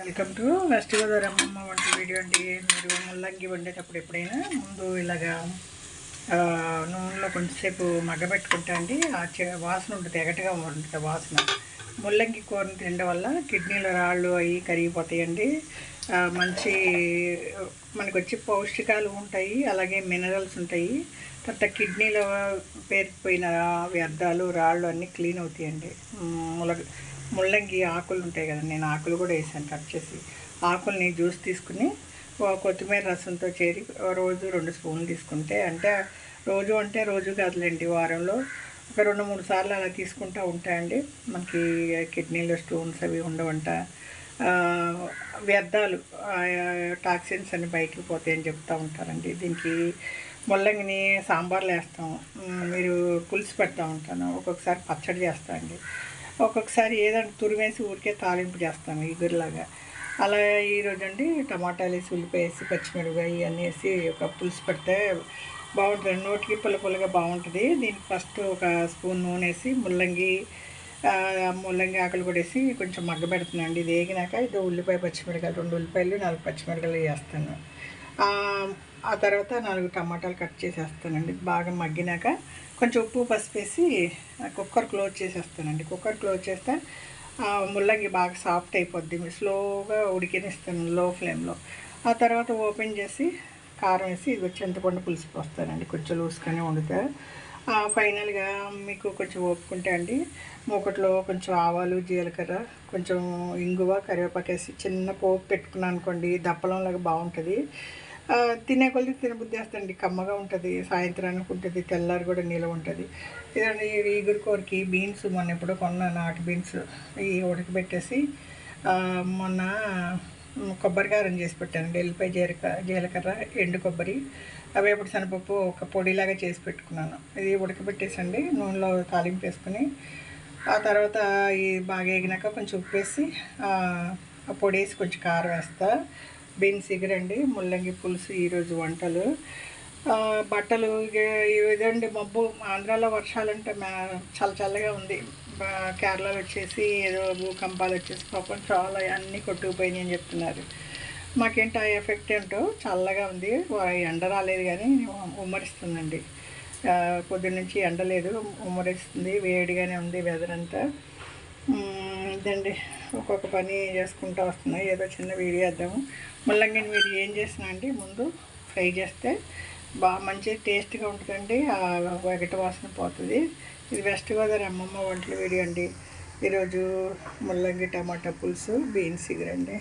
Welcome to west Godavari అమ్మమ్మ వంట video అండి. మీరు ముల్లంగి వండేటప్పుడు ఎప్పుడైనా ముందు ఇలాగా నూనెలో కొంచెంసేపు మగ్గబెట్టుకుంటా అండి. ఆ వాసన ఉంటుంది, ఎగటగా ఉంటుంది వాసన. ముల్లంగి కూరని తినడం వల్ల కిడ్నీలో రాళ్ళు అవి కరిగిపోతాయండి. మంచి మనకు వచ్చి పౌష్టికాలు ఉంటాయి, అలాగే మినరల్స్ ఉంటాయి. తర్వాత కిడ్నీలో పేరుకుపోయిన వ్యర్థాలు రాళ్ళు అన్నీ క్లీన్ అవుతాయండి. ముల్లంగి ఆకులు ఉంటాయి కదా, నేను ఆకులు కూడా వేసాను కట్ చేసి. ఆకుల్ని జ్యూస్ తీసుకుని కొత్తిమీర రసంతో చేరి రోజు 2 స్పూన్లు తీసుకుంటే, అంటే రోజు కాదులేండి, వారంలో ఒక 2-3 సార్లు అలా తీసుకుంటూ ఉంటాయండి. మనకి కిడ్నీలో స్టోన్స్ అవి ఉండవంట, వ్యర్థాలు టాక్సిన్స్ అన్ని బయటకు పోతాయని చెప్తూ ఉంటారండి. దీనికి ముల్లంగిని సాంబార్లు వేస్తాం, మీరు పులుసు పెడతా ఉంటాను, ఒక్కొక్కసారి పచ్చడి చేస్తా అండి, ఒక్కొక్కసారి ఏదంటే తురిమేసి ఊరికే తాలింపు చేస్తాను ఇగురులాగా. అలా ఈరోజు అండి టమాటాలు వేసి, ఉల్లిపాయ వేసి, పచ్చిమిరపకాయ ఇవన్నీ వేసి ఒక పులుసు పెడితే బాగుంటుంది, నోటికి పుల్లగా బాగుంటుంది. దీనికి ఫస్ట్ ఒక స్పూన్ నూనె వేసి ముల్లంగి ఆకులు కూడా వేసి కొంచెం మగ్గబెడుతున్నాండి. ఇది వేగినాక ఇది ఉల్లిపాయ పచ్చిమిరపకాయలు, 2 ఉల్లిపాయలు 4 పచ్చిమిరపకాయలు వేస్తాను. ఆ తర్వాత 4 టమాటాలు కట్ చేసేస్తానండి. బాగా మగ్గినాక కొంచెం ఉప్పు పసుపు వేసి కుక్కర్ క్లోజ్ చేసేస్తానండి. కుక్కర్ క్లోజ్ చేస్తే ముల్లంగి బాగా సాఫ్ట్ అయిపోద్ది. స్లోగా ఉడికినిస్తాను లో ఫ్లేమ్లో. ఆ తర్వాత ఓపెన్ చేసి కారం వేసి ఇది చింతపండు పులుసు పోస్తానండి. కొంచెం లూసుగానే వండుతా. ఫైనల్గా మీకు కొంచెం ఓపుకుంటే అండి, మూకట్లో కొంచెం ఆవాలు, జీలకర్ర, కొంచెం ఇంగువ, కరివేపాకు వేసి చిన్న పోపు పెట్టుకున్నాను అనుకోండి, దప్పలంలాగా బాగుంటుంది. తినే కొద్ది తినబుద్ధి వేస్తుంది, కమ్మగా ఉంటుంది, సాయంత్రానికి ఉంటుంది, తెల్లారి కూడా నిలవ ఉంటుంది. ఇదండి ఈగురు కూరకి బీన్స్ మొన్న ఎప్పుడో కొన్న నాటు బీన్స్ ఇవి ఉడకబెట్టేసి మొన్న కొబ్బరికారం చేసి పెట్టానండి. ఎల్లిపాయ జీలకర్ర, ఎండు కొబ్బరి, వేపుడు శనగపప్పు ఒక పొడిలాగా చేసి పెట్టుకున్నాను. ఇది ఉడకబెట్టేసండి నూనెలో తాలింపు వేసుకుని, ఆ తర్వాత ఈ బాగా వేగినాక కొంచెం ఉప్పు వేసి ఆ పొడి వేసి కొంచెం కారం వేస్తా. బీన్స్ ఎగురండి, ముల్లంగి పులుసు ఈరోజు వంటలు. బట్టలు ఇదండి, మబ్బు ఆంధ్రాలో వర్షాలంటే చల్లగా ఉంది. కేరళలో వచ్చేసి ఏదో భూకంపాలు వచ్చేసి పాపం చాలా అన్నీ కొట్టుకుపోయినాయి అని చెప్తున్నారు. మాకేంటి ఆ ఎఫెక్ట్ ఏంటో, చల్లగా ఉంది, ఎండ రాలేదు కానీ ఉమ్మరిస్తుందండి. పొద్దున్న నుంచి ఎండ లేదు, ఉమ్మరిస్తుంది, వేడిగానే ఉంది వెదర్ అంతా. ఇదండి ఒక్కొక్క పని చేసుకుంటూ వస్తున్నాయి. ఏదో చిన్న వీడియో వేద్దాము. ముల్లంగిని మీరు ఏం చేసినా అండి ముందు ఫ్రై చేస్తే బాగా మంచి టేస్ట్గా ఉంటుందండి, వెగట వాసన పోతుంది. ఇది వెస్ట్ గోదావరి అమ్మమ్మ వంటల వీడియో అండి. ఈరోజు ముల్లంగి టమాటా పులుసు, బీన్స్ ఇగురండి.